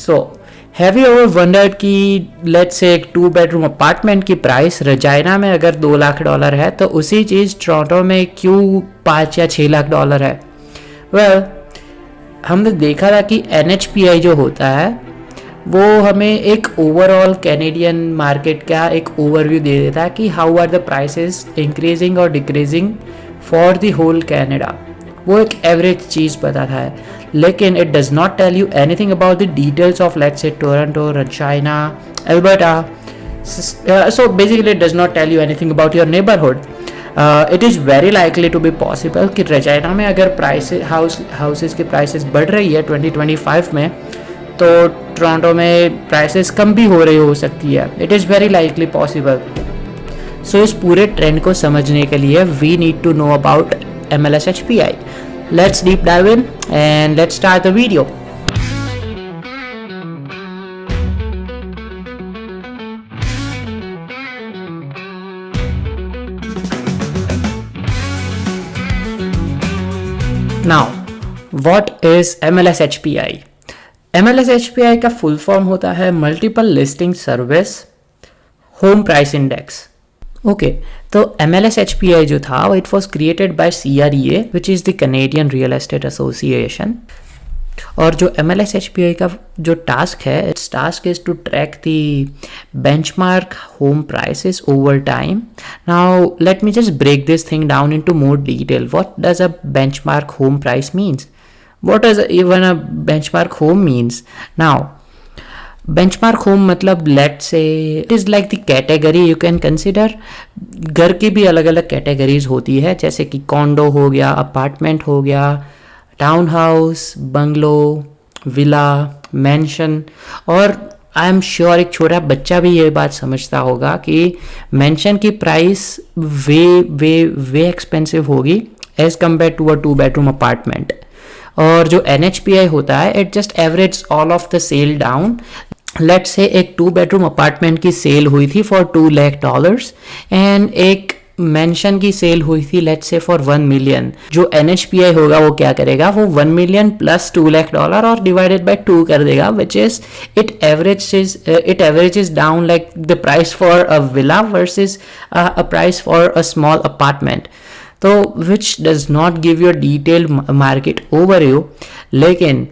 So have you ever wondered कि let's say एक 2 bedroom apartment की प्राइस रजाइना में अगर $2 लाख है तो उसी चीज़ टोरंटो में क्यों 5 या 6 लाख डॉलर है? वेल, हमने देखा था कि NHPI जो होता है वो हमें एक ओवरऑल कैनेडियन मार्केट का एक ओवरव्यू दे देता है कि how are the prices increasing और decreasing for the whole Canada. वो एक एवरेज चीज़ बताता है, लेकिन it does not tell you anything about the details of let's say Toronto, Regina, Alberta. So basically it does not tell you anything about your neighbourhood. It is very likely to be possible कि Regina में अगर houses की prices बढ़ रही है 2025 में, तो Toronto में प्राइसेस कम भी हो रही हो सकती है। It is very likely possible. So इस पूरे ट्रेंड को समझने के लिए we need to know about MLSHPI. Let's deep dive in and let's start the video. Now, what is MLSHPI? MLSHPI का फुल फॉर्म होता है multiple listing service home price index. Okay, तो MLSHPI जो था it was created by CREA which is the Canadian real estate association. और जो MLSHPI का जो टास्क है, it's task is to track the benchmark home prices over time. Now let me just break this thing down into more detail. What does a benchmark home price means? What does even a benchmark home means? Now, benchmark home मतलब let's say it is like the category you can consider। घर की भी अलग अलग categories होती है, जैसे कि कॉन्डो हो गया, अपार्टमेंट हो गया, town house, bungalow, villa, mention. और आई एम श्योर एक छोटा बच्चा भी ये बात समझता होगा कि मैंशन की प्राइस वे एक्सपेंसिव होगी as compared to a 2 bedroom apartment. और जो NHPI होता है it just average all of the sale down. Let's say एक 2 बेडरूम अपार्टमेंट की सेल हुई थी फॉर $2 लाख एंड एक मेंशन की सेल हुई थी लेट्स से फॉर $1 मिलियन। जो NHPI होगा वो क्या करेगा, वो $1 मिलियन प्लस $2 लाख और डिवाइडेड बाय 2 कर देगा, which is it averages down like the price for a villa versus a price for a small apartment. तो which does not give you detail market overview. लेकिन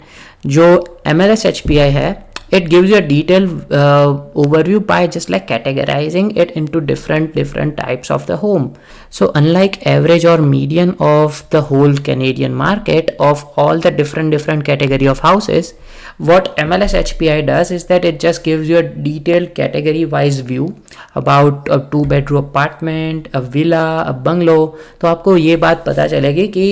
जो MLSHPI है it gives you a detailed overview by just like categorizing it into different types of the home. So unlike average or median of the whole Canadian market of all the different category of houses, what MLSHPI does is that it just gives you a detailed category wise view about a 2 bedroom apartment, a villa, a bungalow। तो आपको ये बात पता चलेगी कि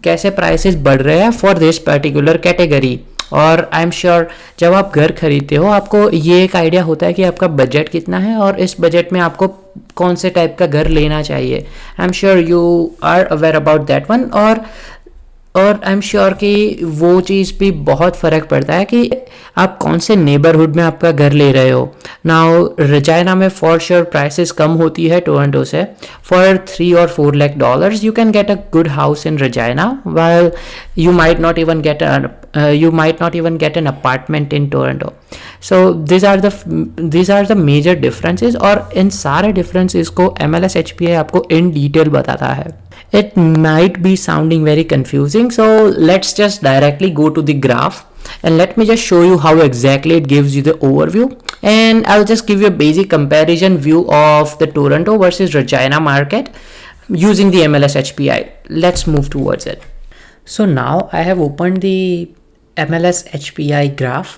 कैसे prices बढ़ रहे हैं फॉर दिस पर्टिकुलर कैटेगरी। और आई एम श्योर जब आप घर खरीदते हो आपको ये एक आइडिया होता है कि आपका बजट कितना है और इस बजट में आपको कौन से टाइप का घर लेना चाहिए। I am sure you are aware about that one. और आई एम श्योर कि वो चीज़ भी बहुत फ़र्क पड़ता है कि आप कौन से नेबरहुड में आपका घर ले रहे हो। नाउ रजाइना में फॉर श्योर प्राइसेस कम होती है टोरंटो से। For $3 or $4 lakh you can get a good house in Regina, while you might not even get an apartment in Toronto. So these are the major differences। और इन सारे differences को MLSHPI आपको in detail बताता है। It might be sounding very confusing, so let's just directly go to the graph and let me just show you how exactly it gives you the overview, and I'll just give you a basic comparison view of the Toronto versus Regina market using the MLSHPI. Let's move towards it. So now I have opened the MLSHPI graph.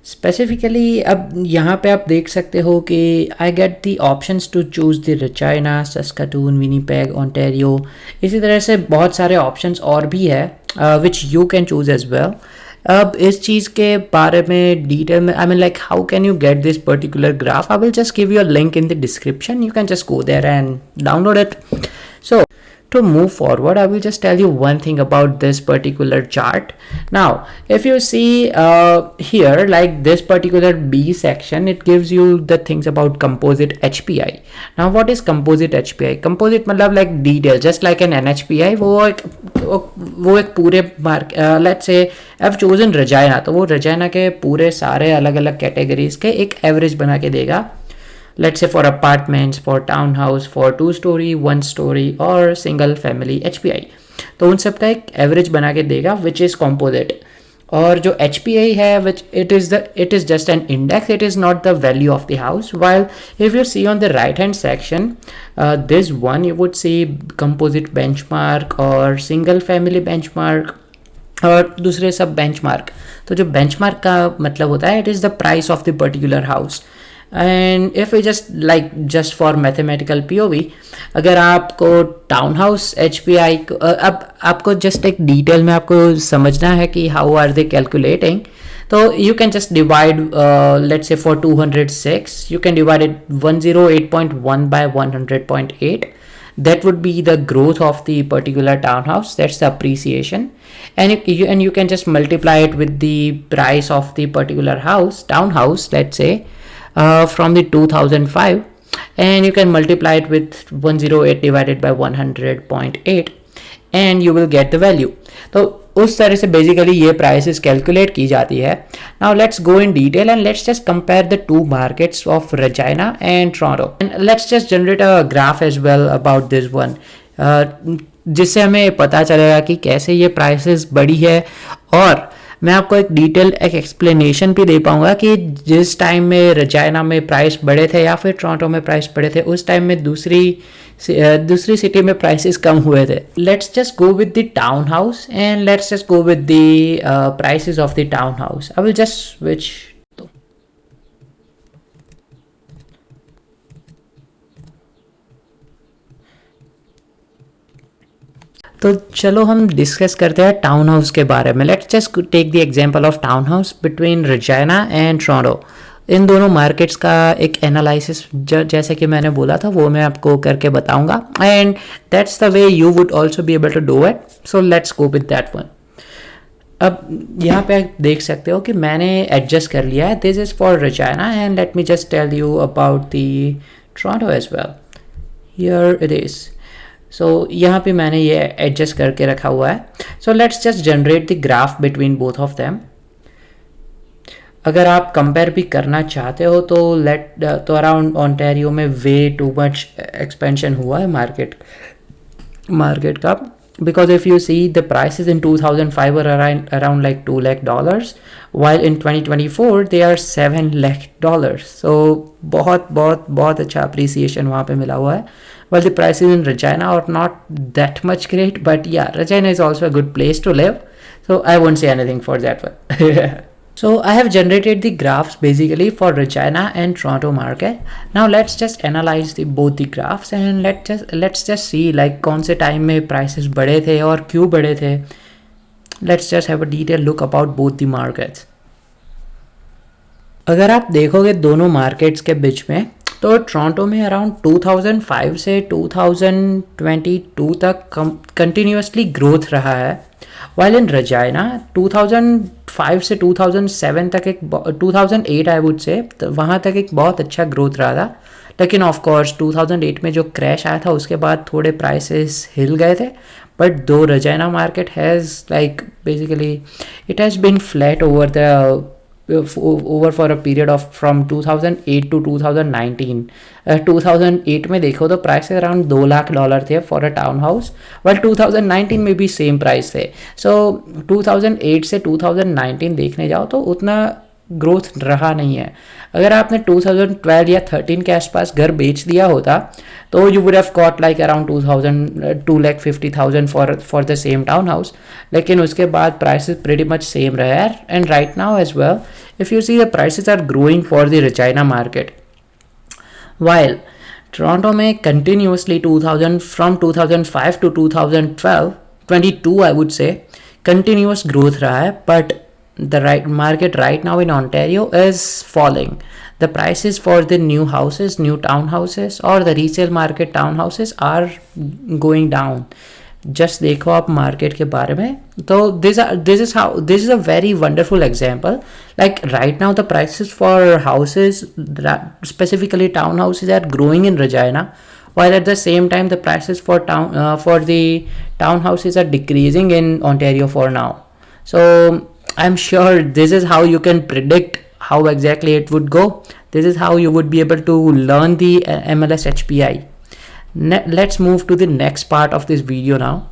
Specifically अब यहाँ पे आप देख सकते हो कि I get the options to choose the Regina, Saskatoon, Winnipeg, Ontario. इसी तरह से बहुत सारे ऑप्शंस और भी है which you can choose as well. अब इस चीज़ के बारे में डिटेल में I mean like how can you get this particular graph, I will just give you a link in the description, you can just go there and download it. So To move forward, I will just tell you one thing about this particular chart. Now, if you see here, like this particular B section, it gives you the things about composite HPI. Now, what is composite HPI? Composite मतलब like detail, just like an NHPI. वो एक पूरे mark, let's say I've chosen Regina, तो वो Regina के पूरे सारे अलग अलग कैटेगरीज के एक एवरेज बना के देगा. Let's say for apartments, for townhouse, for 2-story, 1-story और single family HPI. तो उन सब का एक एवरेज बना के देगा which is composite. और जो HPI है which it is just an index, it is not the value of the house. While if you see on the right hand section, this one you would see composite benchmark और single family benchmark और दूसरे सब benchmark. तो जो benchmark का मतलब होता है it is the price of the particular house. And if we just for mathematical POV, अगर आपको टाउन हाउस HPI अब आपको जस्ट एक डिटेल में आपको समझना है कि हाउ आर दे कैलकुलेटिंग, तो you can just divide let's say for 206 you can divide it 108.1 by 100.8. That would be the growth of the particular townhouse. That's the appreciation, and you can just multiply it with the price of the particular townhouse, let's say from the 2005, and you can multiply it with 108 divided by 100.8 and you will get the value. तो उस तरह से basically ये prices calculate की जाती है. Now let's go in detail and let's just compare the two markets of Regina and Toronto, and let's just generate a graph as well about this one, जिससे हमें पता चलेगा कि कैसे ये प्राइसेस बढ़ी है. और मैं आपको एक डिटेल एक एक्सप्लेनेशन भी दे पाऊंगा कि जिस टाइम में रेजिना में प्राइस बढ़े थे या फिर टोरंटो में प्राइस बढ़े थे, उस टाइम में दूसरी सिटी में प्राइसेस कम हुए थे. Let's just go with the town house and let's just go with the prices of the town house. I will just switch. तो चलो हम डिस्कस करते हैं टाउन हाउस के बारे में. Let's just take the example of town house between Regina and Toronto. इन दोनों मार्केट्स का एक एनालिसिस जैसे कि मैंने बोला था वो मैं आपको करके बताऊंगा, and that's the way you would also be able to do it. So let's go with that one. अब यहाँ पे आप देख सकते हो कि मैंने एडजस्ट कर लिया है. This is for Regina and let me just tell you about the Toronto as well. Here it is. So यहाँ पे मैंने ये एडजस्ट करके रखा हुआ है. So let's just generate the graph between both of them. अगर आप कंपेयर भी करना चाहते हो तो अराउंड ओंटारियो में वे टू मच एक्सपेंशन हुआ है मार्केट का, because if you see the prices in 2005 were around like $2 lakh, while in 2024 they are $7 lakh. So बहुत अच्छा appreciation वहाँ पे मिला हुआ है. Well, the prices in Regina are not that much great, but yeah, Regina is also a good place to live, so I won't say anything for that one. So I have generated the graphs basically for Regina and Toronto market. Now let's just analyze both the graphs and let's just see like कौन से time में prices बढ़े थे और क्यों बढ़े थे. Let's just have a detailed look about both the markets. अगर आप देखोगे दोनों मार्केट्स के बीच में, तो टोरंटो में अराउंड 2005 से 2022 तक कंटिन्यूसली ग्रोथ रहा है, वाइल इन रेजिना 2005 से 2007 तक 2008 आई वुड से वहाँ तक एक बहुत अच्छा ग्रोथ रहा था. लेकिन ऑफ कोर्स 2008 में जो क्रैश आया था उसके बाद थोड़े प्राइसेस हिल गए थे. But the Regina market has like basically it has been flat over for a period of from 2008 to 2019. 2008 में देखो तो प्राइस अराउंड $2 lakh थे for a town house, while 2019 में भी सेम प्राइस थे. सो 2008 से 2019 देखने जाओ तो उतना ग्रोथ रहा नहीं है. अगर आपने 2012 या 13 के आसपास घर बेच दिया होता तो you would have got like around 2,50,000 for the same town house. लेकिन उसके बाद प्राइसेस प्रीटी मच सेम रहे हैं. And right now as well if you see the prices are growing for the Regina market, while Toronto में continuously 2005 to 2022 I would say continuous growth रहा है. But the market right now in Ontario is falling. The prices for the new houses, new townhouses or the resale market townhouses are going down. Just देखो आप market के बारे में. तो this is a very wonderful example. Like right now the prices for houses, specifically townhouses, are growing in Regina, while at the same time the prices for the townhouses are decreasing in Ontario for now. So I'm sure this is how you can predict how exactly it would go. This is how you would be able to learn the MLS HPI. Let's move to the next part of this video now.